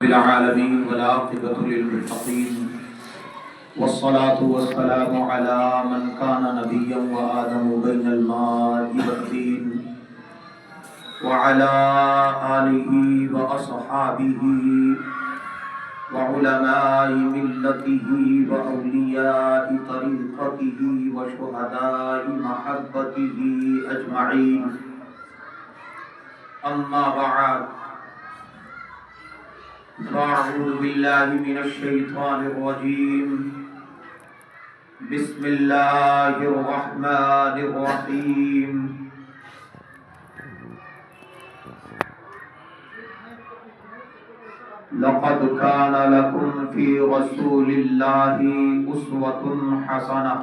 العالمين والعاقبة للمتقين والصلاة والسلام على من كان نبيا وآدم بين الماء والطين وعلى آله وأصحابه وعلماء ملته وأولياء طريقته وشهداء محبته أجمعين. أما بعد، فأعوذ بالله من الشيطان الرجيم. بسم الله الرحمن الرحيم. لقد كان لكم في رسول الله أسوة حسنة.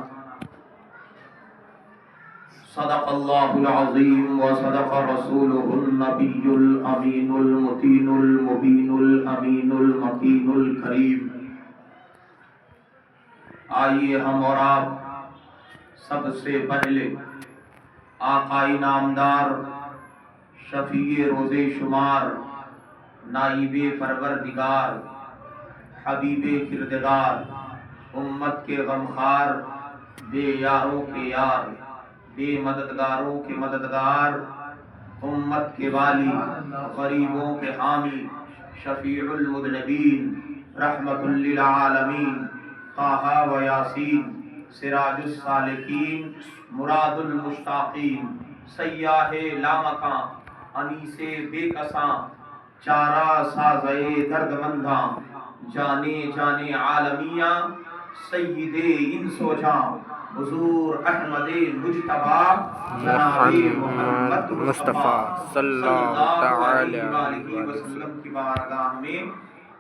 صدق الله العظيم وصدق رسوله النبي الأمين المتين المبين الأمين المكين الكريم. آئیے ہم اور آپ سب سے پہلے آقائی نامدار، شفیع روز شمار، نائب پروردگار، حبیب کردگار، امت کے غمخوار، بے یاروں کے یار، بے مددگاروں کے مددگار، امت کے والی، غریبوں کے حامی، شفیع المذنبین، رحمت للعالمین، طٰہٰ و یاسین، سراج السالکین، مراد المشتاقین، سیاہ لامکاں، انیس بے کساں، چارہ سازے درد منداں، جانے جانے عالمیاں، سید انس و جاں، حضور احمد مجتبیٰ جناب محمد مصطفیٰ صلی اللہ علیہ وآلہ وسلم کی بارگاہ میں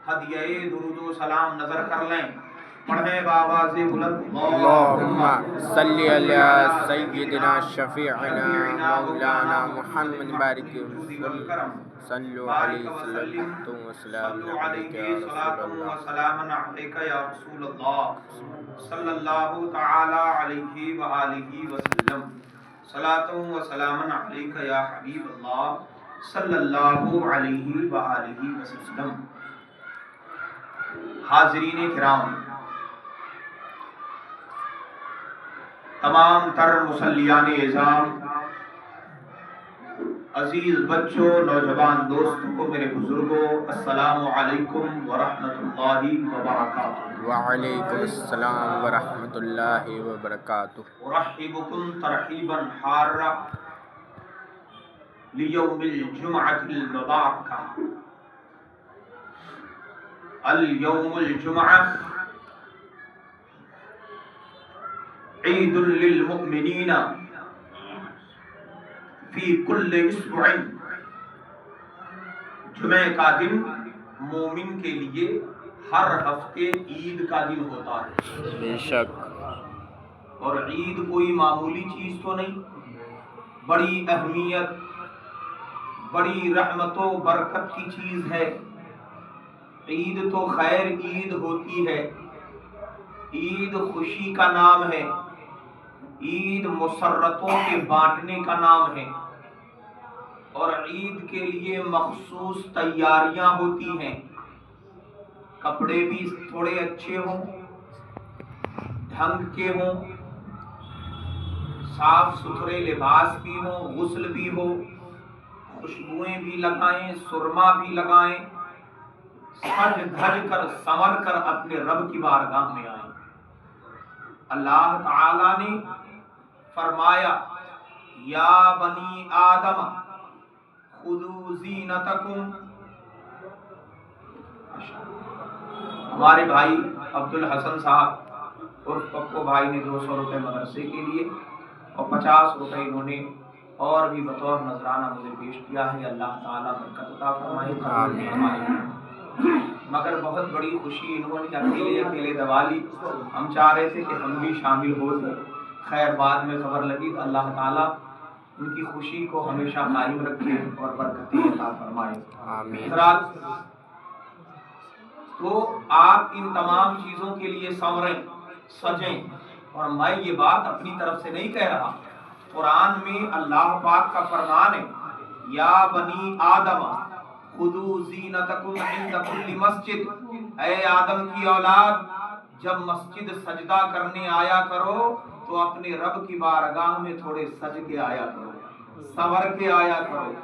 ہدیہ درود و سلام نظر کر لیں. پڑھیں بآواز بلند اللہم صلی علی سیدنا شفیعنا مولانا محمد بارک وسلم صلو علیہ وسلم صلو علیہ صلاۃ و سلام علیک یا رسول اللہ صلی اللہ تعالی علیہ وآلہ وسلم، صلاۃ و سلام علیک یا حبیب اللہ صلی اللہ علیہ وآلہ وسلم. حاضرین کرام، تمام تر مسلیان اعظام، عزیز بچوں، نوجوان دوستوں، میرے بزرگوں، السلام علیکم ورحمۃ اللہ وبرکاتہ. وعلیکم السلام ورحمۃ اللہ وبرکاتہ. ارحبکم ترحیبا حارا لیوم الجمعۃ المبارکہ. اليوم الجمعہ عید للمؤمنین فی کل اسبوع. جمعہ کا دن مومن کے لیے ہر ہفتے عید کا دن ہوتا ہے. بے شک. اور عید کوئی معمولی چیز تو نہیں، بڑی اہمیت، بڑی رحمت و برکت کی چیز ہے. عید تو خیر عید ہوتی ہے، عید خوشی کا نام ہے، عید مسرتوں کے بانٹنے کا نام ہے، اور عید کے لیے مخصوص تیاریاں ہوتی ہیں. کپڑے بھی تھوڑے اچھے ہوں، ڈھنگ کے ہوں، صاف ستھرے لباس بھی ہوں، غسل بھی ہو، خوشبوئیں بھی لگائیں، سرما بھی لگائیں، سج دھج کر سنور کر اپنے رب کی بارگاہ میں آئیں. اللہ تعالی نے فرمایا یا بنی آدم خذوا زینتکم. ہمارے بھائی عبد الحسن صاحب عرف پپو بھائی نے 200 روپے مدرسے کے لیے اور 50 روپے انہوں نے اور بھی بطور نذرانہ مجھے پیش کیا ہے. اللہ تعالیٰ برکت عطا فرمائے. مگر بہت بڑی خوشی انہوں نے اکیلے دبا لی. ہم چاہ رہے تھے کہ ہم بھی شامل ہو جائیں، خیر بعد میں خبر لگی تو اللہ تعالیٰ ان کی خوشی کو ہمیشہ قائم رکھے اور برکتیں عطا فرمائے. آمین. تو آپ ان تمام چیزوں کے لیے سنوریں، سجیں. اور میں یہ بات اپنی طرف سے نہیں کہہ رہا، قرآن میں اللہ پاک کا فرمان ہے یا بنی آدم खुदू ज़ीनतकुम इंद कुल्ली मस्जिद, ऐ आदम की औलाद, जब मस्जिद सजदा करने आया करो तो अपने रब की बारगाह में थोड़े सज के आया करो, संवर के आया करो,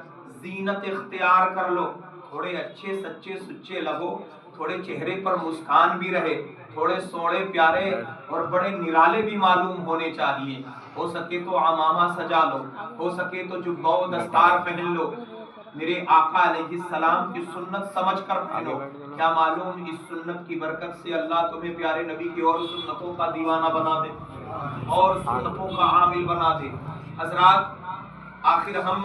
जीनत इख्तियार कर लो, थोड़े अच्छे सच्चे सुच्चे लगो, थोड़े चेहरे पर मुस्कान भी रहे, थोड़े सोड़े प्यारे और बड़े निराले भी मालूम होने चाहिए। हो सके तो अमामा सजा लो, हो सके तो जुब्बा व दस्तार पहन लो, मेरे आका अलैहिस्सलाम की सुन्नत समझ कर पहनो। क्या मालूम इस सुन्नत की बरकत से अल्लाह तुम्हें प्यारे नबी की और सुन्नतों का दीवाना बना दे और सुन्नतों का आमिल बना दे। हजरात, आखिर हम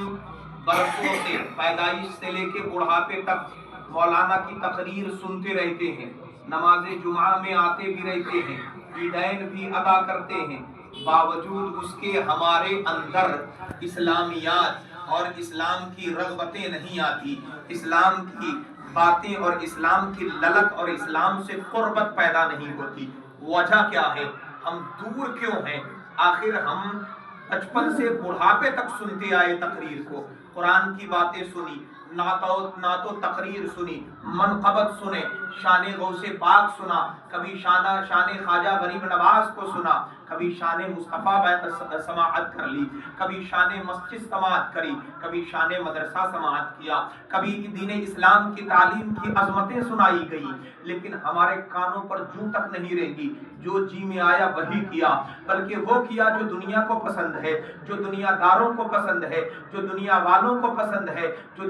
बरसों से, पैदाइश से लेके बुढ़ापे तक मौलाना की तकरीर सुनते रहते हैं, नमाज जुमा में आते भी रहते हैं, ईदैन भी अदा करते हैं, बावजूद उसके हमारे अंदर इस्लामियात और इस्लाम की रग़बतें नहीं आती, इस्लाम की बातें और इस्लाम की ललक और इस्लाम से क़ुर्बत पैदा नहीं होती। वजह क्या है? हम दूर क्यों हैं? आखिर हम बचपन से बुढ़ापे तक सुनते आए तकरीर को, कुरान की बातें सुनी, ना तो तकरीर सुनी, मनक़बत सुने, शान गौसे पाक सुना, कभी शान ख्वाजा गरीब नवाज को सुना, कभी शान मुस्तफ़ा समाअत कर ली, कभी शान मस्जिद समाअत करी, कभी शान मदरसा समाअत किया, कभी दीन इस्लाम की तालीम की अजमतें सुनाई गई, लेकिन हमारे कानों पर जूं तक नहीं रेंगी। जो जी में आया वही किया, बल्कि वो किया जो दुनिया को पसंद है, जो दुनियादारों को पसंद है, जो दुनिया वालों को पसंद है, जो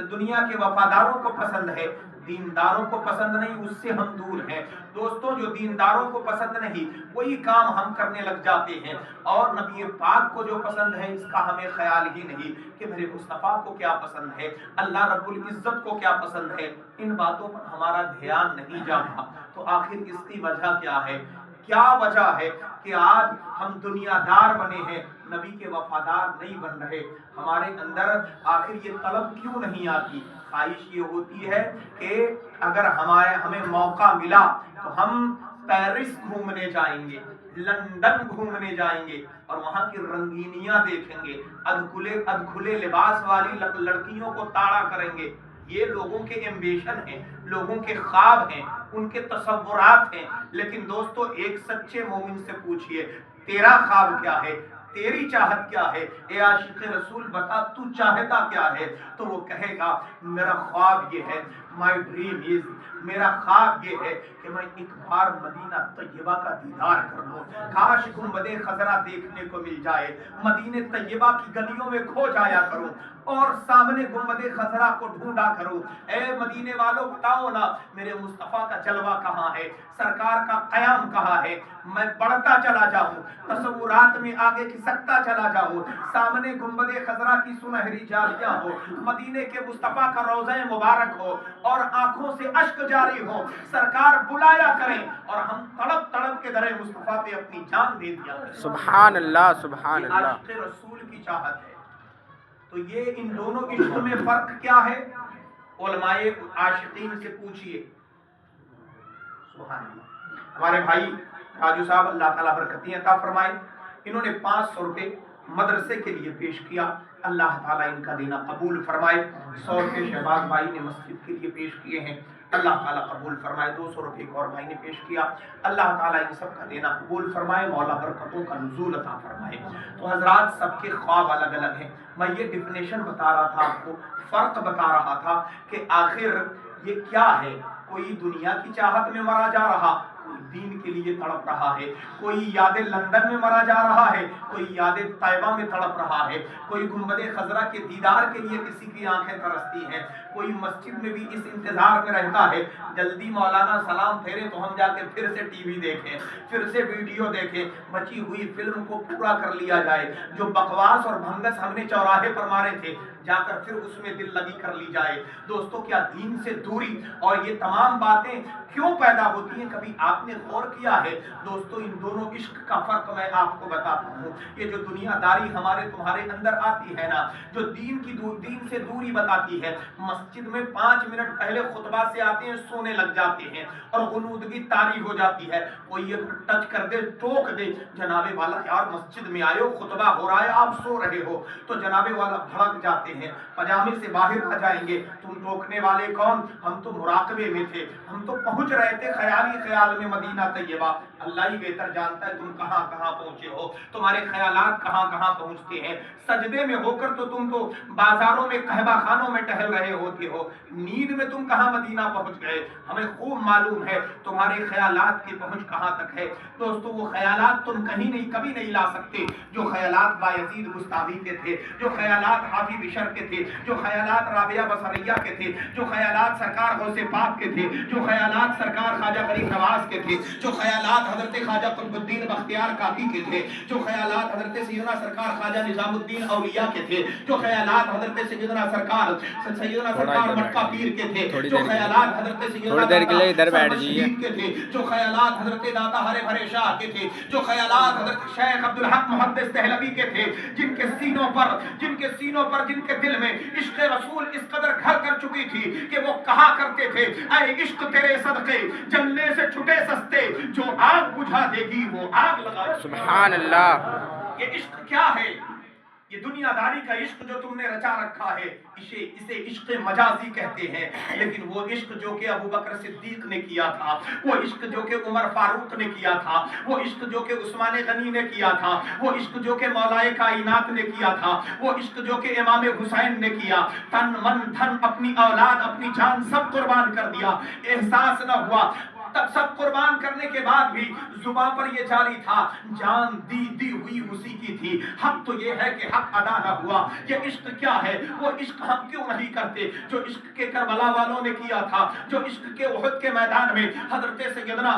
दुनिया के वफादारों को पसंद है। दीनदारों को पसंद नहीं, उससे हम दूर हैं दोस्तों। जो दीनदारों को पसंद नहीं वही काम हम करने लग जाते हैं, और नबी पाक को जो पसंद है इसका हमें ख्याल ही नहीं कि मेरे मुस्तफ़ा को क्या पसंद है, अल्लाह रब्बुल इज्जत को क्या पसंद है। इन बातों पर हमारा ध्यान नहीं जाता। तो आखिर इसकी वजह क्या है? क्या वजह है कि आज हम दुनियादार बने हैं, नबी के वफादार नहीं बन रहे? हमारे अंदर आखिर ये तलब क्यों नहीं आती? ख्वाहिश ये होती है कि अगर हमें मौका मिला तो हम पेरिस घूमने जाएंगे, लंदन घूमने जाएंगे और वहां की रंगीनियां देखेंगे, अधखुले लिबास वाली लड़कियों को ताड़ा करेंगे। ये लोगों के एम्बिशन हैं, लोगों के ख्वाब हैं, उनके तसव्वुरात हैं। लेकिन दोस्तों, एक सच्चे मोमिन से पूछिए, तेरा ख्वाब क्या है, तेरी चाहत क्या है? ए आशिक़ रसूल, बता तू चाहता क्या है? तो वो कहेगा, मेरा ख्वाब ये है, माय ड्रीम इज, मेरा ख्वाब ये है कि मैं एक बार मदीना तैयबा का दीदार कर लूं, काश गुंबदे खजरा देखने को मिल जाए, मदीने तैयबा की गलियों में खो जाया करूं और सामने गुंबदे खजरा को ढूंढा करूं। ए मदीने वालों, बताओ ना, मेरे मुस्तफ़ा का जलवा कहाँ है, सरकार का क़याम कहाँ है? मैं बढ़ता चला जाऊं, तसव्वुरात में आगे खिसकता चला जाऊं, सामने गुंबदे खजरा की सुनहरी जालियां हो, मदीने के मुस्तफ़ा का रोज़ा मुबारक हो और आंखों से अश्क जारी हो, सरकार बुलाया करें और हम तड़प तड़प के दरे मुस्तफ़ा पे अपनी जान दे दिया करें। सुभान अल्लाह, सुभान अल्लाह। आशिक़ रसूल की चाहत है। तो ये इन दोनों इश्क में फर्क क्या है? उलमाए आशिकीन से पूछिए। सुभान अल्लाह। हमारे भाई राजू साहब, अल्लाह ताला बरकतें अता फरमाए, इन्होंने 500 रुपए मदरसे के लिए पेश किया, अल्लाह ताला इनका देना कबूल फरमाए। 100 रुपए शहबाज भाई ने मस्जिद के लिए पेश किए हैं, अल्लाह ताला कबूल फरमाए। 200 रुपए एक और भाई ने पेश किया, अल्लाह ताला इन सब का देना कबूल फरमाए, मौला बरकतों का नुज़ूल अता फरमाए। तो हजरात, सबके ख्वाब अलग अलग हैं। मैं ये डिफिनेशन बता रहा था आपको, फ़र्क बता रहा था कि आखिर ये क्या है। कोई दुनिया की चाहत में मरा जा रहा, कोई दीन के लिए तड़प रहा है, कोई यादें लंदन में मरा जा रहा है, कोई यादें तैयबा में तड़प रहा है, कोई गुंबदे खजरा के दीदार के लिए किसी की आंखें तरसती हैं, कोई मस्जिद में भी इस इंतजार में रहता है जल्दी मौलाना सलाम फेरे तो हम जाके फिर से टीवी देखें, फिर से वीडियो देखें, बची हुई फिल्म को पूरा कर लिया जाए। जो बकवास और भंगस हमने चौराहे पर मारे थे, जाकर फिर उसमें दिल लगी कर ली जाए। दोस्तों, क्या दीन से दूरी और ये तमाम बातें क्यों पैदा होती हैं? कभी आपने गौर किया है? दोस्तों, इन दोनों इश्क का फर्क मैं आपको बताता हूँ। ये जो दुनियादारी हमारे तुम्हारे अंदर आती है ना, जो दीन से दूरी बताती है, مسجد میں 5 منٹ پہلے خطبہ سے آتے ہیں سونے لگ جاتے ہیں اور غنودگی طاری ہو جاتی ہے، کوئی ایک ٹچ کر دے ٹوک دے، جناب والا یار مسجد میں آئے ہو خطبہ ہو رہا ہے آپ سو رہے ہو، تو جناب والا بھڑک جاتے ہیں، پجامے سے باہر آ جائیں گے، تم ٹوکنے والے کون؟ ہم تو مراقبے میں تھے، ہم تو پہنچ رہے تھے خیالی خیال میں مدینہ طیبہ، اللہ ہی بہتر جانتا ہے تم کہاں کہاں پہنچے ہو، تمہارے خیالات کہاں کہاں پہنچتے ہیں، سجدے میں ہو کر تو تم تو بازاروں میں قہوہ خانوں میں ٹہل رہے ہوتے ہو، نیند میں تم کہاں مدینہ پہنچ گئے، ہمیں خوب معلوم ہے تمہارے خیالات کی پہنچ کہاں تک ہے۔ دوستو وہ خیالات تم کہیں نہیں کبھی نہیں لا سکتے جو خیالات بایزید بستامی کے تھے، جو خیالات حافظ بشر کے تھے، جو خیالات رابعہ بصریہ کے تھے، جو خیالات سرکار غوث پاک کے تھے، جو خیالات سرکار خواجہ غریب نواز کے تھے، جو خیالات حضرت خواجہ قطب الدین بختیار کاکی کے تھے، جو خیالات حضرت سیدنا سرکار خواجہ نظام الدین اولیاء کے تھے، جو خیالات حضرت سیدنا سرکار مٹکا پیر کے تھے، جو خیالات حضرت سیدنا کے تھے، جو خیالات حضرت داتا ہرے بھرے شاہ کے تھے، جو خیالات حضرت شیخ عبدالحق محدث دہلوی کے تھے، جن کے سینوں پر جن کے دل میں عشق رسول اس قدر گھر کر چکی تھی کہ وہ کہا کرتے تھے اے عشق تیرے صدقے جلنے سے چھٹے سستے، جو آگ بجھا دے گی وہ آگ لگا۔ سبحان اللہ۔ یہ عشق کیا ہے؟ یہ دنیا داری کا عشق جو تم نے رچا رکھا ہے اسے عشق مجازی کہتے ہیں، لیکن وہ عشق جو کہ ابو بکر صدیق نے کیا تھا، وہ عشق جو کہ عمر فاروق نے کیا تھا، وہ عشق جو کہ عثمان غنی نے کیا تھا، وہ عشق جو کہ مولائے کائنات نے کیا تھا، وہ عشق جو کہ امام حسین نے کیا، تن من دھن اپنی اولاد اپنی جان سب قربان کر دیا، احساس نہ ہوا، تب سب قربان کرنے کے بعد بھی زبان پر یہ جاری تھا جان دی ہوئی اسی کی تھی، حق تو یہ ہے کہ حق ادا نہ ہوا۔ یہ عشق کیا ہے؟ وہ عشق ہم کیوں نہیں کرتے جو عشق کے کربلا والوں نے کیا تھا، جو عشق کے احد کے میدان میں حضرت سیدنا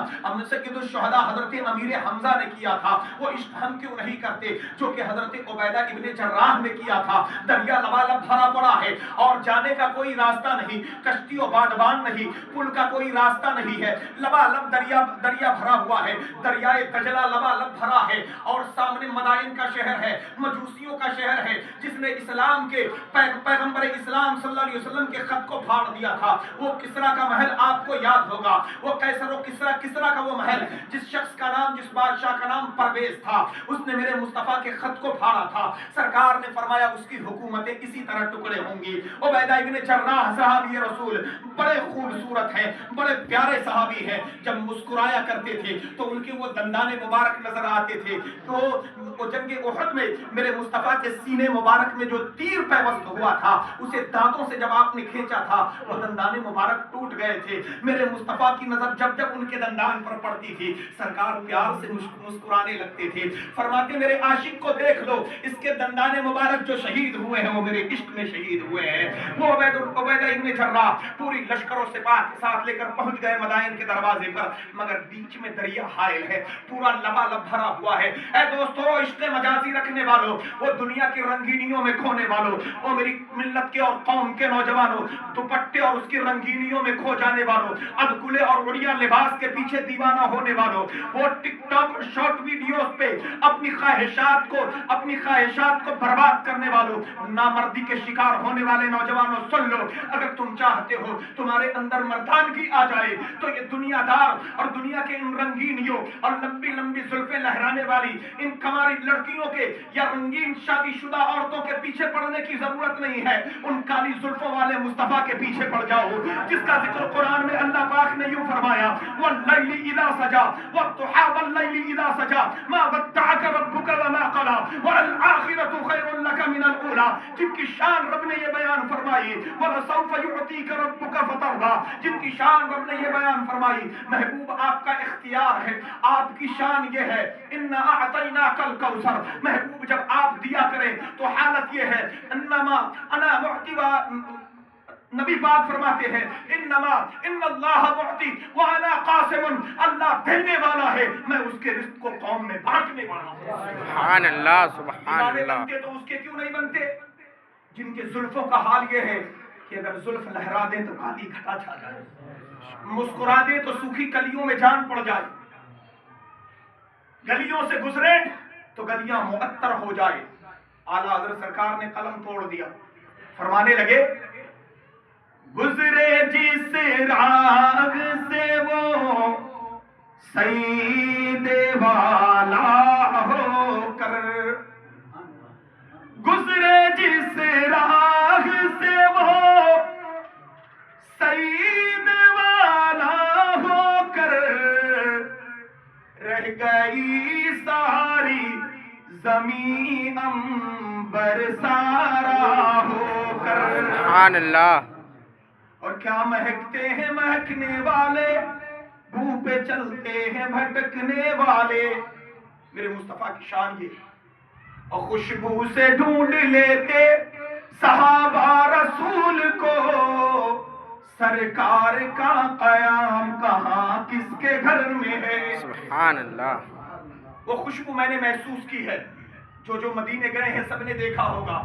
سید الشہداء حضرت امیر حمزہ نے کیا تھا، وہ عشق ہم کیوں نہیں کرتے جو کہ حضرت عبیدہ ابن جراح نے کیا تھا۔ دریا لبالب بھرا پڑا ہے اور جانے کا کوئی راستہ نہیں، کشتی و بادبان نہیں، پل کا کوئی راستہ نہیں ہے، لبالب دریا بھرا ہوا ہے، دریائے دجلہ لبالب بھرا ہے اور سامنے مدائن کا شہر ہے، مجوسیوں کا شہر ہے، جس نے اسلام کے پیغمبر اسلام صلی اللہ علیہ وسلم کے خط کو پھاڑ دیا تھا۔ وہ کسرا کا محل آپ کو یاد ہوگا، وہ قیصر و کسرا کا وہ محل جس شخص کا نام، جس بادشاہ کا نام پرویز تھا، اس نے میرے مصطفیٰ کے خط کو پھاڑا تھا۔ سرکار نے فرمایا اس کی حکومتیں اسی طرح ٹکڑے ہوں گی۔ عبیدہ ابن جراح صحابی رسول بڑے خوبصورت ہیں، بڑے پیارے صحابی ہیں، جب مسکرایا کرتے تھے تو ان کے وہ دندان مبارک نظر آتے تھے، تو جنگ احد میں میرے مصطفیٰ کے سینے مبارک میں جو تیر پیوست ہوا تھا اسے دانتوں سے جب آپ نے کھینچا تھا وہ دندان مبارک ٹوٹ گئے تھے۔ میرے مصطفیٰ کی نظر جب ان کے دندان پر پڑتی تھی سرکار پیار سے مسکرانے لگتے تھے، فرماتے میرے عاشق کو دیکھ لو، اس کے دندان مبارک جو شہید ہوئے ہیں وہ میرے عشق میں شہید ہوئے ہیں۔ وہ عبیدہ ابن جراح پوری لشکر و سپاہ کے ساتھ لے کر پہنچ گئے مدائن کے دروازے پر، مگر بیچ میں دریا حائل ہے، پورا لبالب بھرا ہوا ہے۔ اے دوستو عشق مجازی رکھنے والوں، وہ دنیا کی رنگینیوں میں کھونے والوں، وہ میری ملت کے اور قوم کے نوجوانوں، دوپٹے اور اس کی رنگینیوں میں کھو جانے والوں، ادکلے اور اڑیا لباس کے پیچھے دیوانہ ہونے والوں، وہ ٹک ٹاک اور شارٹ ویڈیوز پہ اپنی خواہشات کو برباد کرنے والوں، نامردی کے شکار ہونے والے نوجوانوں سن لو، اگر تم چاہتے ہو تمہارے اندر مردانگی آ جائے تو یہ دنیا دار اور دنیا کے ان رنگینیوں اور لمبی لمبی زلفیں لہرانے والی ان کماری لڑکیوں کے یا رنگین شادی شدہ عورتوں کے پیچھے پڑنے کی ضرورت نہیں ہے، ان کالی زلفوں والے مصطفیٰ کے پیچھے پڑ جاؤ جس کا ذکر قرآن میں اللہ پاک نے یوں فرمایا واللیل اذا سجا والضحی واللیل اذا سجا ما ودعک ربک وما قلی والآخرۃ خیر لک من الاولی، جن کی شان رب نے یہ بیان فرمائی ولسوف یعطیک ربک فترضی، جن کی شان رب نے یہ بیان فرمائی محبوب آپ کا اختیار ہے، آپ کی شان یہ ہے انا اعطیناک الکوثر، محبوب جب آپ دیا کریں تو حالت یہ ہے انما انا معطی، نبی پاک فرماتے ہیں انما ان اللہ معطی وانا قاسم، اللہ دینے والا ہے میں اس کے رزق کو قوم میں بانٹنے والا ہوں۔ سبحان اللہ سبحان اللہ۔ بنتے تو اس کے کیوں نہیں بنتے جن کے زلفوں کا حال یہ ہے کہ اگر زلف لہرا دے تو کالی گھٹا چھا جائے، مسکرا دے تو سوکھی کلیوں میں جان پڑ جائے، گلیوں سے گزرے تو گلیاں معطر ہو جائے۔ اعلیٰ حضرت سرکار نے قلم توڑ دیا، فرمانے لگے गुजरे जिस राग से वो सईदे वाला होकर, गुजरे जिस राग से वो सईद वाला होकर, रह गई सारी ज़मीं अंबर सारा होकर। सुभान अल्लाह। और क्या महकते हैं महकने वाले, मुंह पे चलते हैं भटकने वाले। मेरे मुस्तफा की शान ये, और खुशबू से ढूंढ लेते सहाबा रसूल को, सरकार का कयाम कहाँ किसके घर में है। सुभान अल्लाह। वो खुशबू मैंने महसूस की है। जो मदीने गए हैं सबने देखा होगा।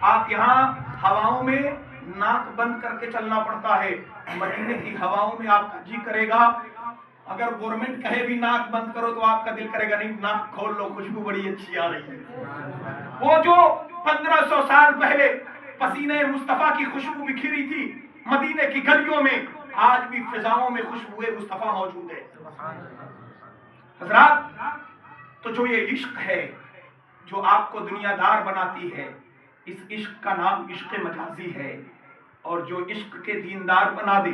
आप यहाँ हवाओं में नाक बंद करके चलना पड़ता है, मदीने की हवाओं में आपका जी करेगा, अगर गवर्नमेंट कहे भी नाक बंद करो तो आपका दिल करेगा नहीं, नाक खोल लो, खुशबू बड़ी अच्छी आ रही है। वो जो 1500 साल पहले पसीने मुस्तफा की खुशबू बिखरी थी मदीने की गलियों में, आज भी फिजाओं में खुशबू मुस्तफा मौजूद है। हजरात, तो जो ये इश्क है जो आपको दुनियादार बनाती है, इस इश्क का नाम इश्क मजाजी है। और जो इश्क के दीनदार बना दे,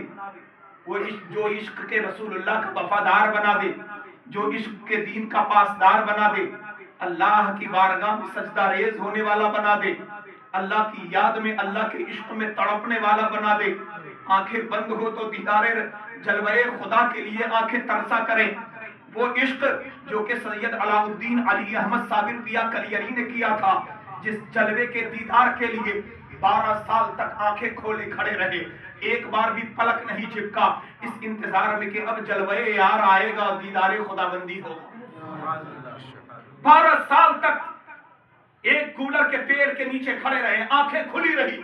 वो जो इश्क के रसूलुल्लाह का वफादार बना दे, जो इश्क के दीन का पासदार बना दे, अल्लाह की बारगाह में सजदा रेज होने वाला बना दे, अल्लाह की याद में अल्लाह के इश्क में तड़पने वाला बना दे, आंखें बंद हो तो दीदारे जलवे खुदा के लिए आंखें तरसा करें। वो इश्क जो कि सैयद अलाउद्दीन अली अहमद साबिर पिया कलियरी ने किया था, जिस जलवे के दीदार के लिए 12 साल तक आंखें खोले खड़े रहे, एक बार भी पलक नहीं झपका, इस इंतजार में कि अब जलवे यार आएगा, दीदारे खुदाबंदी होगा। 12 साल तक एक कूलर के पेड़ के नीचे खड़े रहे, आंखें खुली रही,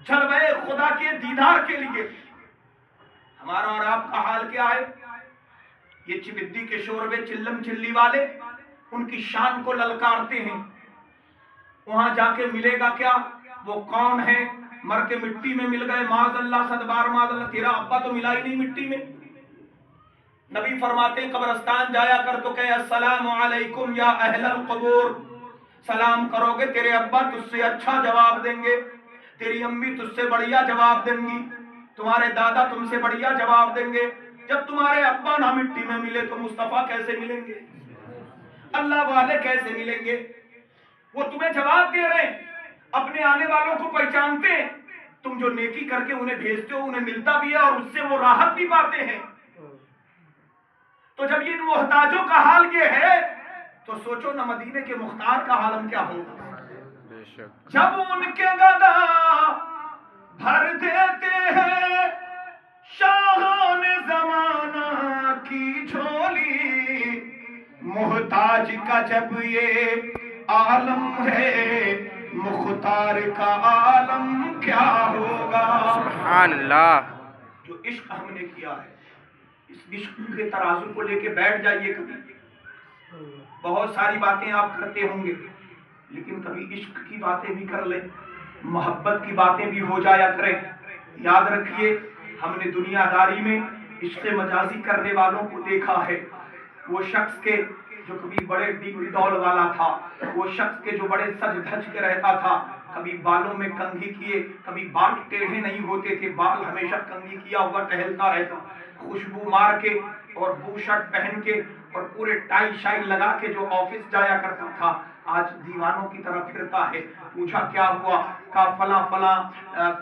जलवे खुदा के दीदार के लिए। हमारा और आपका हाल क्या है? ये चिबिद्दी के शोरबे चिल्लम चिल्ली वाले उनकी शान को ललकारते हैं, वहां जाके मिलेगा क्या, वो कौन है, मर के मिट्टी में मिल गए, माज़अल्लाह सदबार माज़अल्लाह, तेरा अब्बा तो मिला ही नहीं मिट्टी में। नबी फरमाते कब्रिस्तान जाया कर तो कहे अस्सलामु अलैकुम या अहलल क़ुबूर, सलाम करोगे तेरे अब्बा तुझसे अच्छा जवाब देंगे, तेरी अम्मी तुझसे बढ़िया जवाब देंगी, तुम्हारे दादा तुमसे बढ़िया जवाब देंगे। जब तुम्हारे अब्बा ना मिट्टी में मिले तो मुस्तफा कैसे मिलेंगे, अल्लाह वाले कैसे मिलेंगे? वो तुम्हें जवाब दे रहे हैं, अपने आने वालों को पहचानते हैं, तुम जो नेकी करके उन्हें भेजते हो उन्हें मिलता भी है और उससे वो राहत भी पाते हैं। तो जब इन मोहताजों का हाल ये है तो सोचो ना मदीने के मुख्तार का हालम क्या होगा। जब उनके गदा भर देते हैं शाहान ज़माना की झोली, मोहताज का जब ये आलम है, मुख्तार का आलम क्या होगा। सुभान अल्लाह। जो इश्क हमने किया है, इस इश्क के तराजू को लेके बैठ जाइए कभी। बहुत सारी बातें आप करते होंगे, लेकिन कभी इश्क की बातें भी कर लें, मोहब्बत की बातें भी हो जाया करें। याद रखिए, हमने दुनियादारी में इश्क मजाजी करने वालों को देखा है। वो शख्स के जो कभी बड़े डिग्री डॉल वाला था, वो शख्स के जो बड़े सज धज के रहता था, कभी बालों में कंघी किए, कभी बाल टेढ़े नहीं होते थे, बाल हमेशा कंघी किया हुआ टहलता रहता, खुशबू मार के और बू शर्ट पहन के और पूरे टाई शाई लगा के जो ऑफिस जाया करता था, आज दीवानों की तरह फिरता है। पूछा क्या हुआ, का फला फला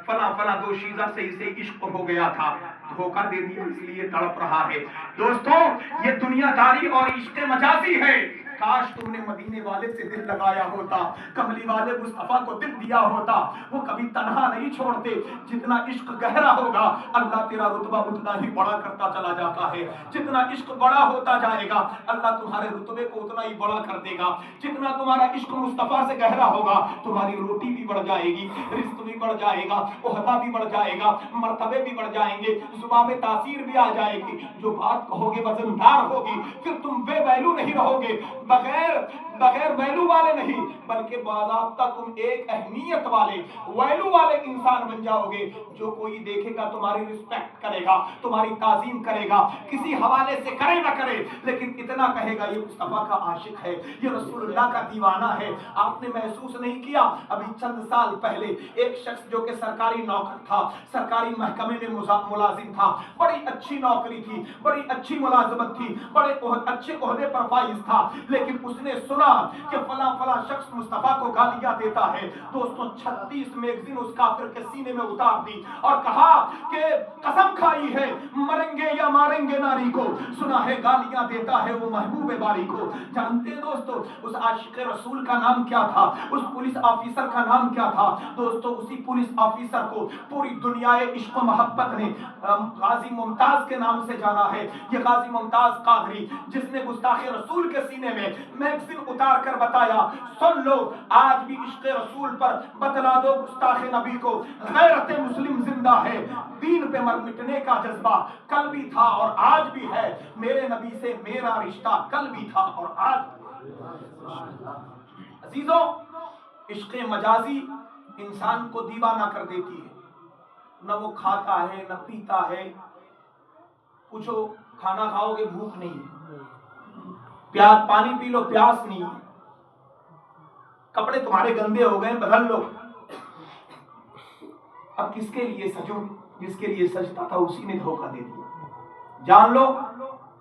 फला फला दोशीज़ा से इसे इश्क हो गया था, धोखा दे दिया इसलिए तड़प रहा है। दोस्तों, ये दुनियादारी और इश्क मजाजी है। काश तुमने मदीने वाले से दिल लगाया होता, कमली वाले मुस्तफा को दिल दिया होता। वो कभी तन्हा नहीं छोड़ते। जितना इश्क गहरा होगा, अल्लाह तेरा रुतबा उतना ही बड़ा करता चला जाता है। जितना इश्क बड़ा होता जाएगा, अल्लाह तुम्हारे रुतबे को उतना ही बड़ा कर देगा। जितना तुम्हारा इश्क मुस्तफा से गहरा होगा, तुम्हारी रोटी भी बढ़ जाएगी, रिस्क भी बढ़ जाएगा, ओहदा भी बढ़ जाएगा, मर्तबे भी बढ़ जाएंगे, जुबान में तासीर भी आ जाएगी। जो बात कहोगे वजनदार होगी, फिर तुम बेवैलू नहीं रहोगे, बगैर वैल्यू वाले नहीं, बल्कि बाज़ाब्ता तुम एक अहमियत वाले, वैल्यू वाले इंसान बन जाओगे। जो कोई देखेगा तुम्हारी रिस्पेक्ट करेगा, तुम्हारी ताजीम करेगा, किसी हवाले से करे ना करे, लेकिन इतना कहेगा ये मुस्तफा का आशिक है, ये रसूलुल्लाह का दीवाना है। आपने महसूस नहीं किया, अभी चंद साल पहले एक शख्स जो कि सरकारी नौकर था, सरकारी महकमे में मुलाजिम था, बड़ी अच्छी नौकरी थी, बड़ी अच्छी मुलाजमत थी, बड़े अच्छे ओहदे पर फाइज था, लेकिन उसने सुना कि फला फला शख्स मुस्तफा को गालियां देता है। दोस्तों 36 मैगजीन उस काफिर के सीने में उतार दी और कहा कि कसम खाई है मरेंगे या मारेंगे नारी को, सुना है गालियां देता है वो महबूब बारी को। जानते हैं दोस्तों उस आशिक रसूल का नाम क्या था, उस पुलिस ऑफिसर का नाम क्या था? दोस्तों उसी पुलिस ऑफिसर को पूरी दुनिया इश्क मोहब्बत ने गाजी मुमताज के नाम से जाना है। ये गाजी मुमताज कादरी जिसने गुस्ताखे रसूल के सीने में मैगजीन उतार कर बताया, सुन लो आज भी इश्क रसूल पर बतला दो गुस्ताखे नबी को, गैरत मुस्लिम जिंदा है, दीन पे मर मिटने का जज्बा कल भी था और आज भी है, मेरे नबी से मेरा रिश्ता कल भी था और आज। अजीजों इश्क मजाजी इंसान को दीवाना कर देती है, न वो खाता है न पीता है। पूछो खाना खाओगे भूख नहीं, प्यास पानी पी लो प्यास नहीं, कपड़े तुम्हारे गंदे हो गए बदल लो। अब किसके लिए सजूं? जिसके लिए सजता था उसी ने धोखा दे दिया। जान लो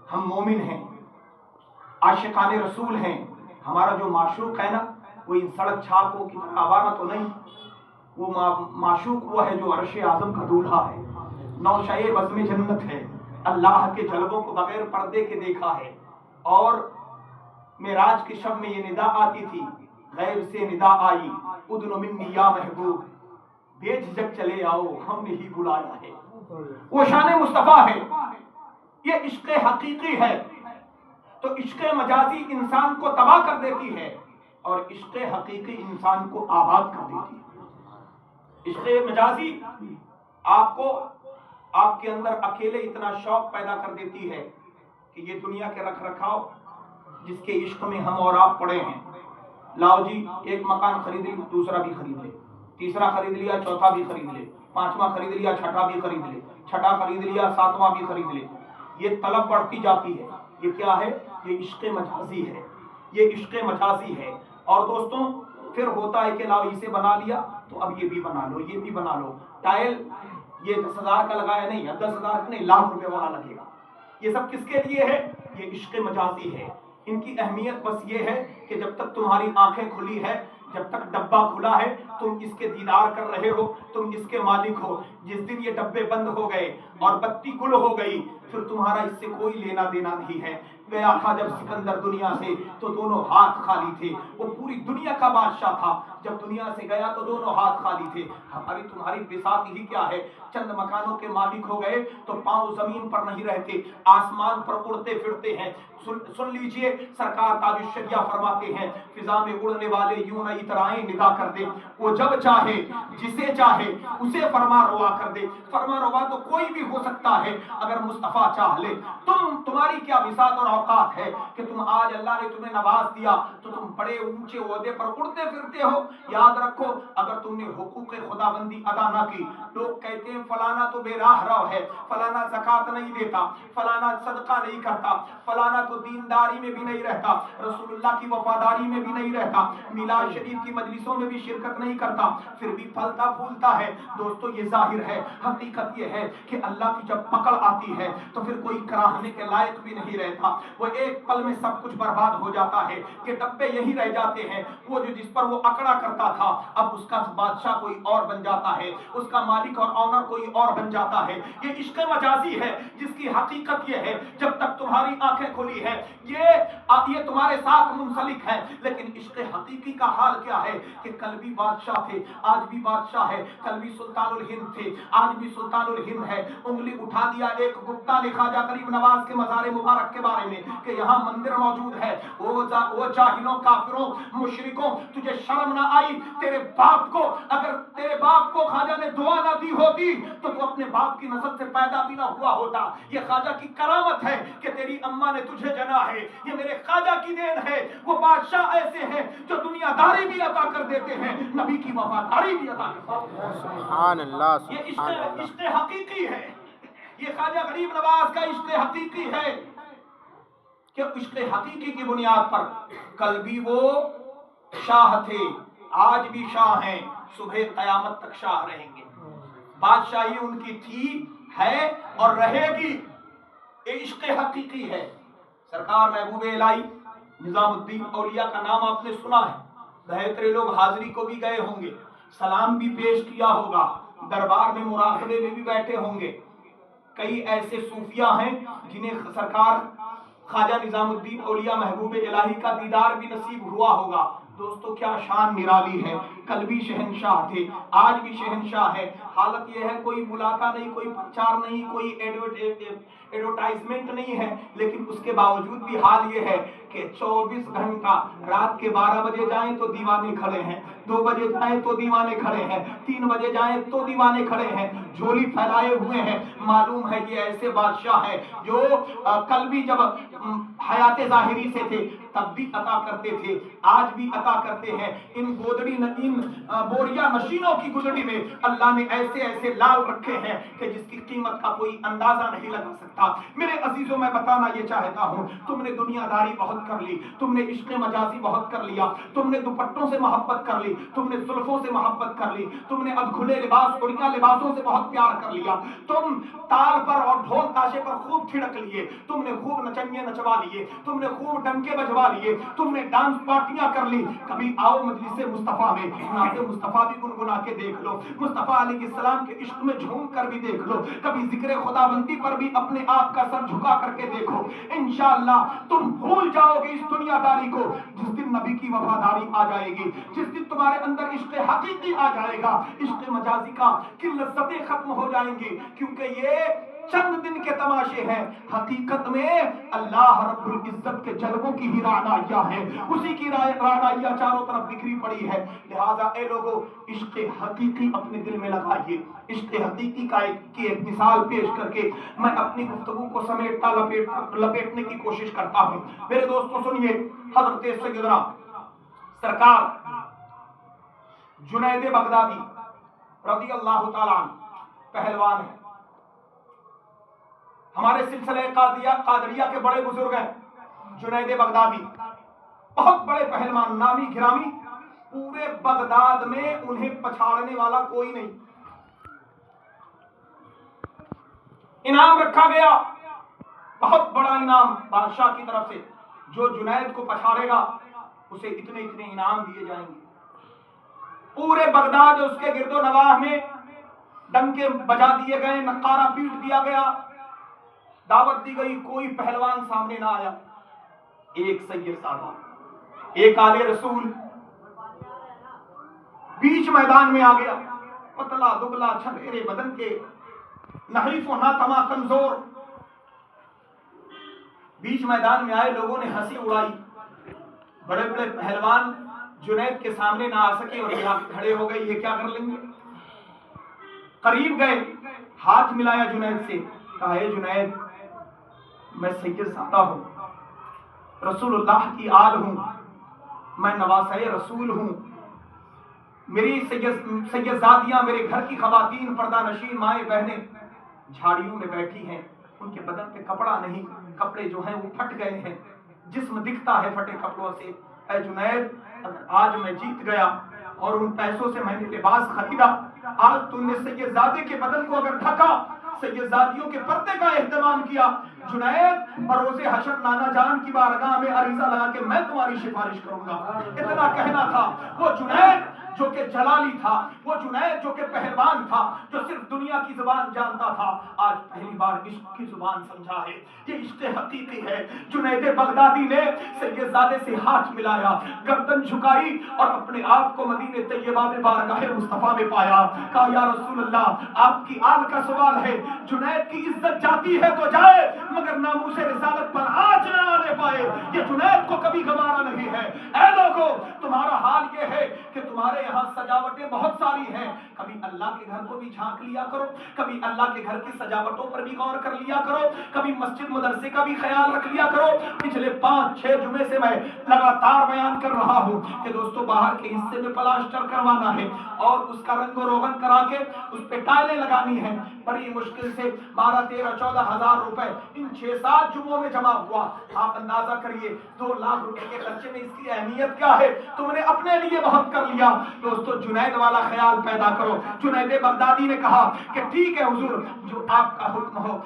हम मोमिन हैं, आशिकाने रसूल हैं। हमारा जो माशूक है ना वो इन सड़क छापों की तरह आवारा तो नहीं, वो माशूक वो है जो अर्श आजम का दूल्हा है, नौशाए बज़्म जन्नत है, अल्लाह के जलवों को बगैर पर्दे के देखा है। और मेराज के शब में ये निदा आती थी, गैब से निदा आई, उदनु मिन्नी या महबूब, बेझिझक चले आओ हमने ही बुलाया है। वो शान मुस्तफा है, ये इश्क हकीकी है। तो इश्क मजाजी इंसान को तबाह कर देती है और इश्क हकीकी इंसान को आबाद कर देती है। इश्क मजाजी आपको आपके अंदर अकेले इतना शौक पैदा कर देती है कि ये दुनिया के रख रखाव जिसके इश्क में हम और आप पड़े हैं, लाओ जी एक मकान खरीद लिया दूसरा भी खरीद ले, तीसरा खरीद लिया चौथा भी खरीद ले, पांचवा खरीद लिया छठा भी खरीद ले, छठा खरीद लिया सातवां भी खरीद ले। ये तलब बढ़ती जाती है। ये क्या है? ये इश्क मजाजी है, ये इश्क मजाजी है। और दोस्तों फिर होता है कि लाओ इसे बना लिया तो अब ये भी बना लो, ये भी बना लो। टाइल ये 10,000 का लगाया नहीं, अब 10,000 का नहीं लाख रुपए वाला लगेगा। ये सब किसके लिए है? ये इश्क मजाजी है। इनकी अहमियत बस ये है कि जब तक तुम्हारी आंखें खुली है, जब तक डब्बा खुला है, तुम इसके दीदार कर रहे हो, तुम इसके मालिक हो। जिस दिन ये डब्बे बंद हो गए और बत्ती गुल हो गई फिर तुम्हारा इससे कोई लेना देना नहीं है। गया था जब सिकंदर दुनिया से तो दोनों हाथ खाली थे, वो पूरी दुनिया का बादशाह था, जब दुनिया से गया तो दोनों हाथ खाली थे। हमारी तुम्हारी बिसात ही क्या है? चंद मकानों के मालिक हो गए तो पांव जमीन पर नहीं रहते, आसमान पर उड़ते फिरते हैं। सुन लीजिए सरकार ताजुश्शरिया फरमाते हैं, फिजा में उड़ने वाले यूं न इतराएं निदा कर दे, वो जब चाहे जिसे चाहे उसे फरमा रवा कर दे। फरमा रवा तो कोई भी हो सकता है अगर मुस्तफा चाह ले। तुम्हारी क्या बिसात और औकात है कि तुम आज अल्लाह ने तुम्हें नवाज दिया तो तुम बड़े ऊंचे ओहदे पर उड़ते फिरते हो। याद रखो अगर तुमने हुकूक खुदाबंदी अदा ना की, लोग कहते हैं फलाना तो बेराह रव है, फलाना ज़कात नहीं देता, फलाना सदका नहीं करता, फलाना तो दीनदारी में भी नहीं रहता, रसूलुल्लाह की वफादारी में भी नहीं रहता, मिलाद शरीफ की मजलिसों में भी शिरकत नहीं करता, फिर भी फलता फूलता है। दोस्तों ये जाहिर है, हकीकत ये है कि अल्लाह की जब पकड़ आती है तो फिर कोई कराहने के लायक भी नहीं रहता। वो एक पल में सब कुछ बर्बाद हो जाता है कि डब्बे यही रह जाते हैं। वो जो जिस पर वो अकड़ा करता था अब उसका बादशाह कोई और बन जाता है, उसका मालिक और ऑनर कोई और बन जाता है। ये इश्क मजाजी है जिसकी हकीकत ये है जब तक तुम्हारी आंखें खुली है ये तुम्हारे साथ मुंसलिक है। लेकिन इश्क हकीकी का हाल क्या है कि कल भी बादशाह थे, आज भी बादशाह है, कल भी सुल्तानुल हिंद थे, आज भी सुल्तानुल हिंद है। उंगली उठा दिया एक गुप्ता ने ख्वाजा गरीब नवाज के मज़ार मुबारक के बारे में कि यहाँ मंदिर मौजूद है। वो जाहिलों, काफिरों, मुशरिकों, तुझे शर्म ना आई? तेरे बाप को, अगर तेरे बाप को ख्वाजा ने दुआ ना दी होती तो तू अपने बाप की नस्ल से पैदा भी ना हुआ होता। ये ख्वाजा की करामत है कि तेरी अम्मा ने तुझे जना है। ये मेरे ख्वाजा की देन है। वो बादशाह ऐसे हैं जो दुनियादारी भी अता कर देते हैं, नबी की वफादारी भी अता कर देते हैं। सुभान अल्लाह, ये सुभान अल्लाह। इश्क हकीकी है। ये ख्वाजा गरीब नवाज का इश्क हकीकी है कि इश्क हकीकी की बुनियाद पर कल भी वो शाह थे, आज भी शाह हैं, सुबह कयामत तक शाह रहेंगे। बादशाही उनकी थी, है और रहेगी। ये इश्क हकीकी है। सरकार महबूब इलाही निजामुद्दीन औलिया का नाम आपने सुना है। बेहतरे लोग हाजिरी को भी गए होंगे, सलाम भी पेश किया होगा, दरबार में मुराकबे में भी बैठे होंगे। कई ऐसे सूफिया हैं जिन्हें सरकार ख्वाजा निजामुद्दीन औलिया महबूब इलाही का दीदार भी नसीब हुआ होगा। दोस्तों, क्या शान निराली है। कल भी शहनशाह थे, आज भी शहनशाह है। हालत यह है, कोई मुलाका नहीं, कोई प्रचार नहीं, कोई एडवर्टाइजमेंट नहीं है, लेकिन उसके बावजूद भी हाल ये है कि 24 घंटा, रात के 12 बजे जाएं तो दीवाने खड़े हैं, 2 बजे जाएं तो दीवाने खड़े हैं, 3 बजे जाएं तो दीवाने खड़े हैं, झोली फैलाए हुए हैं। मालूम है ये ऐसे बादशाह है जो कल भी जब हयात ज़ाहिरी से थे तब भी अता करते थे, आज भी अता करते हैं। इन बोरिया नशीनों की गुदड़ी में अल्लाह ने ऐसे ऐसे लाल रखे हैं कि जिसकी कीमत का कोई अंदाजा नहीं लगा सकता। मेरे अजीजों, मैं बताना ये चाहता हूँ, तुमने दुनियादारी बहुत कर ली, तुमने इश्क मजाजी बहुत कर लिया, तुमने दुपट्टों से मोहब्बत कर ली, तुमने जुल्फों से मोहब्बत कर ली, तुमने अधखुले लिबास, उड़िया लिबासों से बहुत प्यार कर लिया, तुम ताल पर और ढोल ताशे पर खूब थिड़क लिए, तुमने खूब नचनिए नचवा लिए, तुमने खूब डंके बजवा लिए, तुमने डांस पार्टियां कर ली। कभी आओ मजलिस मुस्तफा में नाते मुस्तफा भी गुनगुना के देख लो, मुस्तफा अलैहिस्सलाम के इश्क में झूम कर भी देख लो, कभी जिक्र खुदाबंदी पर भी अपने आप का सर झुका करके देखो। इंशाअल्लाह तुम भूल जाओगे इस दुनियादारी को जिस दिन नबी की वफादारी आ जाएगी, जिस दिन तुम्हारे अंदर इश्क हकीकी आ जाएगा, इश्क मजाजी का की लज्जतें खत्म हो जाएंगी, क्योंकि ये चंद दिन के तमाशे हैं। हकीकत में अल्लाह रब्बुल इज्जत के जलवों की ही रानाइया है, उसी की रानाइया चारों तरफ बिखरी पड़ी है। लिहाजा ए लोगों, इश्क हकीकी अपने दिल में लगाइए। इश्क हकीकी का एक मिसाल पेश करके मैं अपनी गुफ्तगू को समेटता लपेटने की कोशिश करता हूँ। मेरे दोस्तों सुनिए, हज़रत सैयदना सरकार जुनैद बगदादी रज़ी अल्लाह ताला अन्हु पहलवान है। हमारे सिलसिले कादरिया के बड़े बुजुर्ग हैं जुनैद बगदादी, बहुत बड़े पहलवान, नामी गिरामी, पूरे बगदाद में उन्हें पछाड़ने वाला कोई नहीं। इनाम रखा गया, बहुत बड़ा इनाम बादशाह की तरफ से, जो जुनैद को पछाड़ेगा उसे इतने इतने इनाम दिए जाएंगे। पूरे बगदाद उसके गिरदो नवाह में डंके बजा दिए गए, नक्कारा पीट दिया गया, दावत दी गई, कोई पहलवान सामने ना आया। एक सैयद सादा, एक आले रसूल बीच मैदान में आ गया, पतला दुबला छबेरे बदन के, नहीफ और नातमा कमजोर, बीच मैदान में आए, लोगों ने हंसी उड़ाई। बड़े बड़े पहलवान जुनैद के सामने ना आ सके और यहाँ खड़े हो गए, ये क्या कर लेंगे। करीब गए, हाथ मिलाया जुनैद से, कहा है जुनैद, मैं सैयद सादा हूं, रसूलुल्लाह की आल हूं, मैं नवासे रसूल हूं, मेरी सैयदादियां, मेरे घर की खवातीन, पर्दा नशीन माए बहने झाड़ियों में बैठी हैं, उनके बदन पे कपड़ा नहीं, कपड़े जो हैं वो फट गए हैं, जिस्म दिखता है फटे कपड़ों से। ऐ जुनैद, आज मैं जीत गया और उन पैसों से मैंने लिबास खरीदा, आज तुमने सैयदादे के बदन को अगर ढका, सैयदादियों के पर्दे का एहतमाम किया, जुनैद बरोज़े हशर नाना जान की बारगाह में अरीज़ा लगा के मैं तुम्हारी सिफारिश करूंगा। इतना कहना था। वो जुनैद جو کہ جلالی تھا، وہ جنید جو کہ پہلوان تھا، جو صرف دنیا کی زبان جانتا تھا، آج پہلی بار عشق کی زبان سمجھا ہے۔ یہ عشق حقیقی ہے۔ جنید بغدادی نے سید زادے سے ہاتھ ملایا، گردن جھکائی اور اپنے آپ کو مدینہ طیبہ میں بارگاہ مصطفیٰ میں پایا۔ کہا یا رسول اللہ، آپ کی آل کا سوال ہے، جنید کی عزت جاتی ہے تو جائے مگر ناموس رسالت پر آنچ نہ آنے پائے۔ یہ جنید کو کبھی گوارا نہیں ہے۔ اے لوگو، تمہارا حال یہ ہے کہ تمہارے یہاں سجاوٹیں بہت ساری ہیں، کبھی اللہ کے گھر کو بھی جھانک لیا کرو، کبھی اللہ کے گھر کی سجاوٹوں پر بھی غور کر لیا کرو، کبھی مسجد مدرسے کا بھی خیال رکھ لیا کرو۔ پچھلے 5-6 جمعے سے میں لگاتار بیان کر رہا ہوں کہ دوستو، باہر کے حصے میں پلاسٹر کروانا ہے اور اس کا رنگ و روغن کرا کے اس پہ ٹائلیں لگانی ہیں۔ بڑی مشکل سے 12-13-14 ہزار روپے ان 6-7 جمعوں میں جمع ہوا۔ آپ اندازہ کریے 2 لاکھ روپے کے خرچے میں اس کی اہمیت کیا ہے۔ تم نے اپنے لیے بہت کر لیا۔ دوستو، جنید والا خیال پیدا کرو۔ جنید بغدادی نے کہا کہ ٹھیک ہے حضور، جو آپ کا حکم ہو۔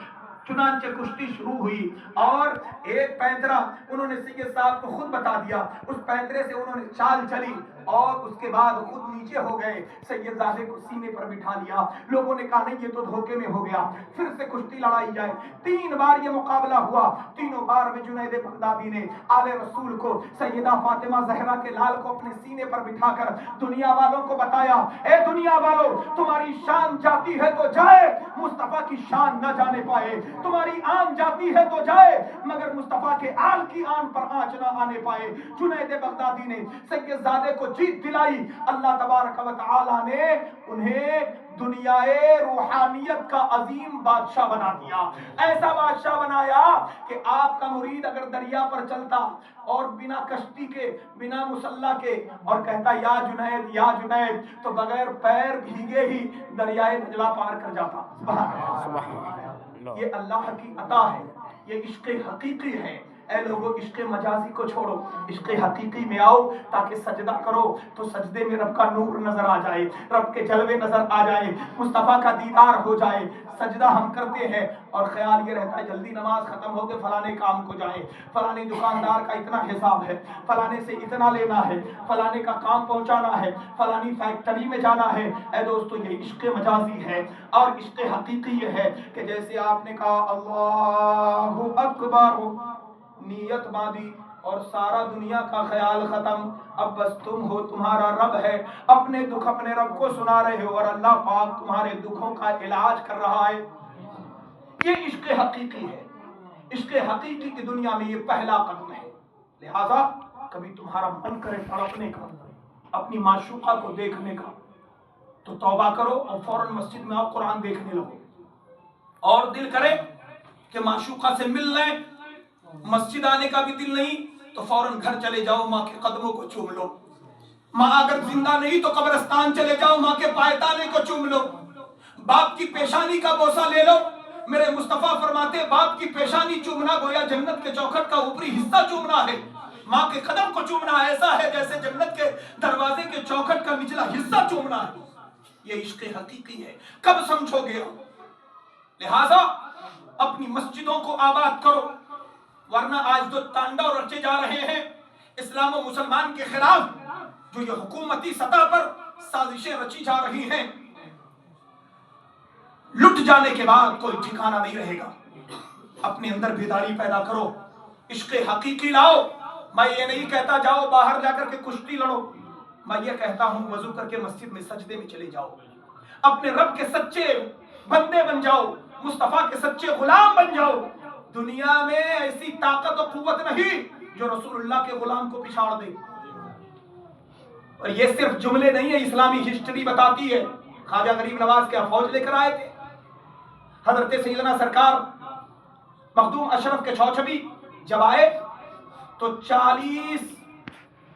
چنانچہ کشتی شروع ہوئی اور ایک پینترا انہوں نے سید صاحب کو خود بتا دیا، اس پینترے سے انہوں نے چال چلی اور اس کے بعد خود نیچے ہو گئے، سید زادے کو سینے پر بٹھا لیا۔ لوگوں نے کہا نہیں، یہ تو دھوکے میں ہو گیا، پھر سے کشتی لڑائی جائے۔ 3 بار یہ مقابلہ ہوا، تینوں بار میں جنید بغدادی نے آل رسول کو، سیدہ فاطمہ زہرا کے لال کو اپنے سینے پر بٹھا کر دنیا والوں کو بتایا، اے دنیا والوں، تمہاری شان جاتی ہے تو جائے مصطفیٰ کی شان نہ جانے پائے، تمہاری آن جاتی ہے تو جائے مگر مصطفیٰ کے آل کی آن پر آنچ نہ آنے پائے۔ جنید بغدادی نے سید زادے کو جیت دلائی۔ اللہ تبارک و تعالی نے انہیں دنیائے روحانیت کا عظیم بادشاہ بنا دیا، ایسا بادشاہ بنایا کہ آپ کا مرید اگر دریا پر چلتا اور بنا کشتی کے، بنا مسلح کے، اور کہتا یا جنید یا جنید، تو بغیر پیر بھیگے ہی دریائے دجلہ پار کر جاتا۔ سبحان اللہ۔ یہ اللہ کی عطا ہے، یہ عشق حقیقی ہے۔ اے لوگوں، عشق مجازی کو چھوڑو، عشق حقیقی میں آؤ تاکہ سجدہ کرو تو سجدے میں رب کا نور نظر آ جائے، رب کے جلوے نظر آ جائے، مصطفیٰ کا دیدار ہو جائے۔ سجدہ ہم کرتے ہیں اور خیال یہ رہتا ہے جلدی نماز ختم ہو کے فلانے کام کو جائیں، فلانے دکاندار کا اتنا حساب ہے، فلانے سے اتنا لینا ہے، فلانے کا کام پہنچانا ہے، فلانی فیکٹری میں جانا ہے۔ اے دوستو، یہ عشق مجازی ہے، اور عشق حقیقی یہ ہے کہ جیسے آپ نے کہا اللہ اکبر، نیت باندھی اور سارا دنیا کا خیال ختم، اب بس تم ہو، تمہارا رب ہے، اپنے دکھ اپنے رب کو سنا رہے ہو اور اللہ پاک تمہارے دکھوں کا علاج کر رہا ہے۔ یہ عشق حقیقی ہے۔ عشق حقیقی کی دنیا میں یہ پہلا قدم ہے۔ لہذا کبھی تمہارا من کرے تڑپنے کا، اپنی معشوقہ کو دیکھنے کا، تو توبہ کرو اور فوراً مسجد میں آؤ، قرآن دیکھنے لگو۔ اور دل کرے کہ معشوقہ سے مل لیں، مسجد آنے کا بھی دل نہیں تو فوراً گھر چلے جاؤ، ماں کے قدموں کو چوم لو۔ ماں اگر زندہ نہیں تو قبرستان چلے جاؤ، ماں کے پائےدانے کو چوم لو۔ باپ کی پیشانی کا بوسہ لے لو۔ میرے مصطفیٰ فرماتے باپ کی پیشانی چومنا گویا جنت کے چوکھٹ کا اوپری حصہ چومنا ہے، ماں کے قدم کو چومنا ایسا ہے جیسے جنت کے دروازے کے چوکھٹ کا نچلا حصہ چومنا ہے۔ یہ عشق حقیقی ہے، کب سمجھو گے؟ لہذا اپنی مسجدوں کو آباد کرو، ورنہ آج جو تانڈو رچے جا رہے ہیں اسلام و مسلمان کے خلاف، جو یہ حکومتی سطح پر سازشیں رچی جا رہی ہیں، لٹ جانے کے بعد کوئی ٹھکانہ نہیں رہے گا۔ اپنے اندر بیداری پیدا کرو، عشق حقیقی لاؤ۔ میں یہ نہیں کہتا جاؤ باہر جا کر کے کشتی لڑو، میں یہ کہتا ہوں وضو کر کے مسجد میں سجدے میں چلے جاؤ، اپنے رب کے سچے بندے بن جاؤ، مصطفیٰ کے سچے غلام بن جاؤ۔ دنیا میں ایسی طاقت و قوت نہیں جو رسول اللہ کے غلام کو پچھاڑ دے۔ اور یہ صرف جملے نہیں ہیں، اسلامی ہسٹری بتاتی ہے۔ خواجہ غریب نواز کیا فوج لے کر آئے تھے؟ حضرت سیدنا سرکار مخدوم اشرف کے چھوچھبی جب آئے تو 40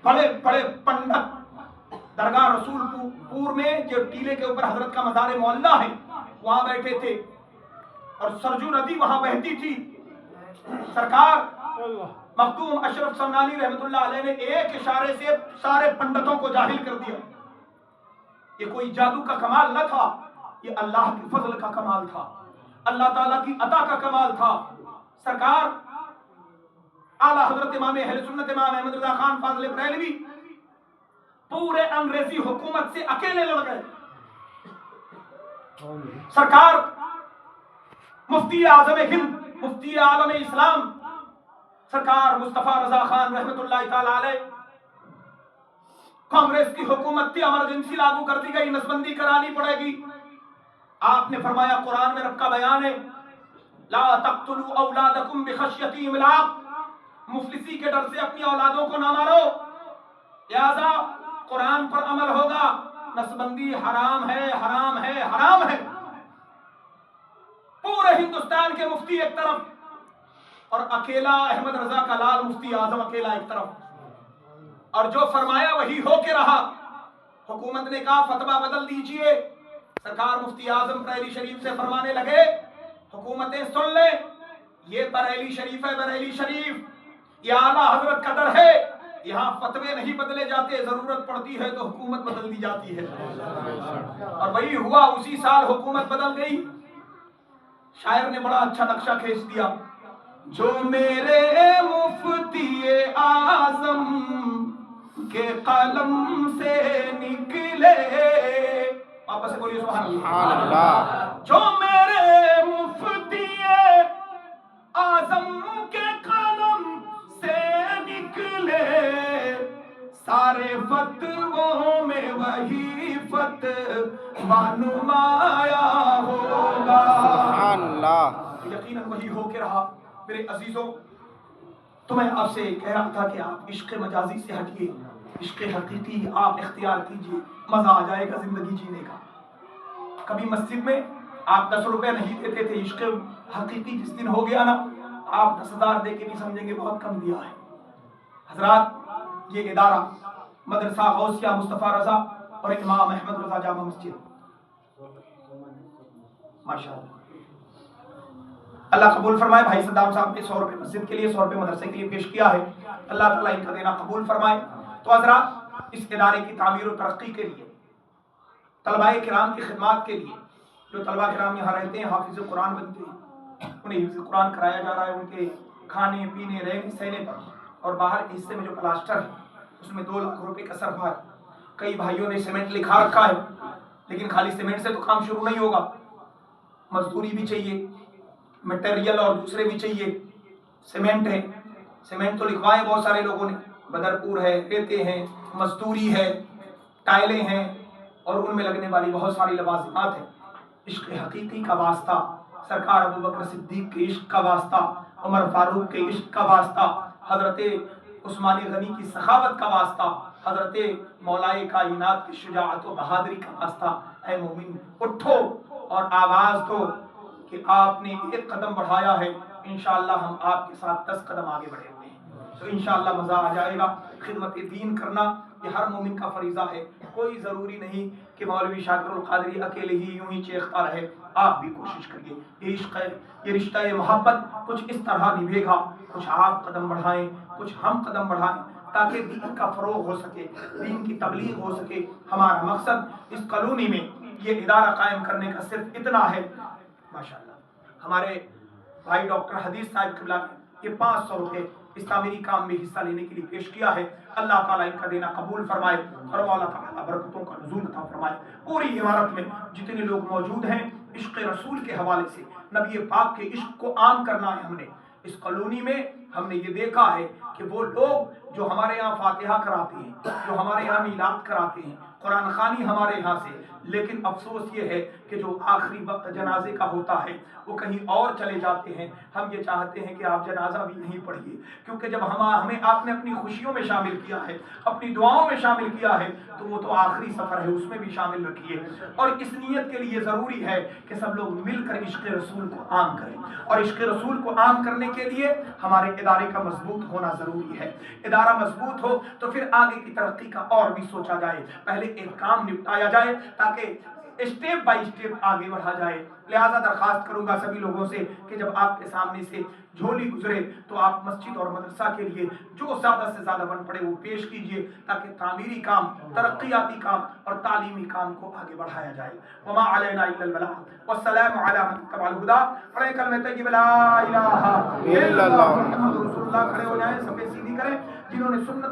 بڑے بڑے پنڈت درگاہ رسول پور میں، جو ٹیلے کے اوپر حضرت کا مزار معلیٰ ہے، وہاں بیٹھے تھے اور سرجو ندی وہاں بہتی تھی۔ سرکار مخدوم اشرف سمنانی رحمت اللہ علیہ نے ایک اشارے سے سارے پنڈتوں کو جاہل کر دیا۔ یہ کوئی جادو کا کمال نہ تھا، یہ اللہ کے فضل کا کمال تھا، اللہ تعالیٰ کی عطا کا کمال تھا۔ سرکار اعلیٰ حضرت امام اہل سنت امام احمد رضا خان فاضل بریلوی पूरे अंग्रेजी हुकूमत से अकेले लड़ गए। सरकार मुफ्ती आजम हिंद, मुफ्ती आलम इस्लाम सरकार मुस्तफा रजा खान रहमतुल्लाह ताला अलैह, कांग्रेस की हुकूमत थी, इमरजेंसी लागू कर दी गई, नसबंदी करानी पड़ेगी। आपने फरमाया, कुरान में रब का बयान है, ला तक़्तुलू औलादकुम बिखश्यति इमलाक, मुफलिसी के डर से अपनी औलादों को ना मारो। लिहाजा कुरान पर अमल होगा, नसबंदी हराम है, हराम है, हराम है। पूरे हिंदुस्तान के मुफ्ती एक तरफ और अकेला अहमद रजा का लाल मुफ्ती आजम अकेला एक तरफ, और जो फरमाया वही हो के रहा। हुकूमत ने कहा फतवा बदल दीजिए, सरकार मुफ्ती आजम बरेली शरीफ से फरमाने लगे, हुकूमतें सुन ले, ये बरेली शरीफ है, बरेली शरीफ ये आला हजरत का दर है, यहाँ फतवे नहीं बदले जाते, जरूरत पड़ती है तो हुकूमत बदल दी जाती है। और वही हुआ, उसी साल हुकूमत बदल गई। शायर ने बड़ा अच्छा नक्शा खींच दिया, जो मेरे मुफ्ती आजम के कलम से निकले, वापस से बोलिए सुभान अल्लाह। जो मेरे मुफ्ती आजम के कलम से निकले, सारे फतवों में वही फतवा नुमाया होगा। सुभान अल्लाह। यकीनन वही हो के रहा। मेरे अजीजों, तो मैं आपसे कह रहा था कि आप इश्क मजाजी से हटिए, इश्क हकीकी आप इख्तियार कीजिए, मजा आ जाएगा जिंदगी जीने का। कभी मस्जिद में आप 10 रुपए नहीं देते थे, इश्क हकीकी जिस दिन हो गया ना, आप 10,000 दे के भी समझेंगे बहुत कम दिया है। हजरात, ये इदारा मदरसा गौसिया मुस्तफा रजा और इमाम अहमद रजा जामा मस्जिद, माशाअल्लाह, अल्लाह कबूल फरमाए। भाई सद्दाम साहब ने 100 रुपए मस्जिद के लिए, 100 रुपए मदरसे के लिए पेश किया है, अल्लाह ताला इनका देना कबूल फरमाए। तो हजरात, इस इदारे की तामीर और तरक्की के लिए, तलबाए किराम की खिदमत के लिए, जो तलबा किराम यहाँ रहते हैं, हाफिज कुरान बनते हैं, उन्हें हिफ्ज़ कुरान कराया जा रहा है, उनके खाने पीने रहने सहने पर, और बाहर के हिस्से में जो प्लास्टर है उसमें 2 लाख रुपए का सरफा है। कई भाइयों ने सीमेंट लिखा रखा है, लेकिन खाली सीमेंट से तो काम शुरू नहीं होगा, मजदूरी भी चाहिए, मटेरियल और दूसरे भी चाहिए। सीमेंट है, सीमेंट तो लिखवाए बहुत सारे लोगों ने, बदरपुर है, रेते हैं, मजदूरी है, टाइलें हैं, और उनमें लगने वाली बहुत सारी लवाजिमात है। इश्क हकीकी का वास्ता, सरकार अबू बकर सिद्दीक के इश्क का वास्ता, उमर फारूक के इश्क का वास्ता, हजरत उस्मानी गनी की सखावत का वास्ता, हजरत मौलाए कायनात की शुजाअत व बहादुरी का वास्ता। ऐ मोमिन, उठो और आवाज दो कि आपने एक कदम बढ़ाया है, इंशाअल्लाह हम आपके साथ 10 कदम आगे बढ़े हुए हैं। तो इंशाअल्लाह मजा आ जाएगा। खिदमत दीन करना ये हर मोमिन का फरीजा है। कोई ज़रूरी नहीं कि मौलवी शाकिरुल क़ादरी अकेले ही यूं ही चीखता रहे, आप भी कोशिश करिए। ये इश्क है, ये रिश्ता, ये मोहब्बत कुछ इस तरह निभेगा, कुछ आप कदम बढ़ाएं, कुछ हम कदम बढ़ाएं, ताकि दीन का फ़रोग़ हो सके, दीन की तबलीग हो सके। हमारा मकसद इस कॉलोनी में ये इदारा कायम करने का सिर्फ इतना है। माशाअल्लाह, हमारे भाई डॉक्टर हदीस साहब क़िबला ने ये 500 रुपये इस तामीरी काम में हिस्सा लेने के लिए पेश किया है। अल्लाह ताला इनका देना कबूल फरमाए और मौला ताला बरकतों का नुज़ूल अता फरमाए। पूरी इमारत में जितने लोग मौजूद हैं, इश्क़ रसूल के हवाले से, नबी पाक के इश्क को आम करना है। हमने इस कॉलोनी में हमने ये देखा है कि वो लोग जो हमारे यहाँ फातिहा कराते हैं, जो हमारे यहाँ मीलाद कराते हैं, कुरान खानी हमारे यहाँ से, लेकिन अफसोस ये है कि जो आखिरी वक्त जनाजे का होता है वो कहीं और चले जाते हैं। हम ये चाहते हैं कि आप जनाजा भी नहीं पढ़िए, क्योंकि जब हमें आपने अपनी खुशियों में शामिल किया है, अपनी दुआओं में शामिल किया है, तो वो तो आखिरी सफ़र है, उसमें भी शामिल रखिए। और इस नीयत के लिए ज़रूरी है कि सब लोग मिलकर इश्क़ रसूल को आम करें, और इश्क़ रसूल को आम करने के लिए हमारे इदारे का मजबूत होना ज़रूरी है। इदारा मजबूत हो तो फिर आगे की तरक्की का और भी सोचा जाए, पहले एक काम निपटाया जाए ताकि स्टेप बाय स्टेप आगे बढ़ा जाए। लिहाजा दरखास्त करूंगा सभी लोगों से कि जब आपके सामने से झोली गुजरे तो आप मस्जिद और मदरसा के लिए जो ज़्यादा से ज़्यादा बन पड़े वो पेश कीजिए, ताकि तामीरी काम, तरक्याती काम और तालीमी काम को आगे बढ़ाया जाए। वमा अलैना इल्लल बलाग वस्सलामु अला मन तबअल हुदा। पढ़े कलमे तय्यब ला इलाहा इल्लल्लाह मुहम्मदुर रसूलुल्लाह। खड़े हो जाएं, सफेद सीधी करें जिन्होंने सुन्नत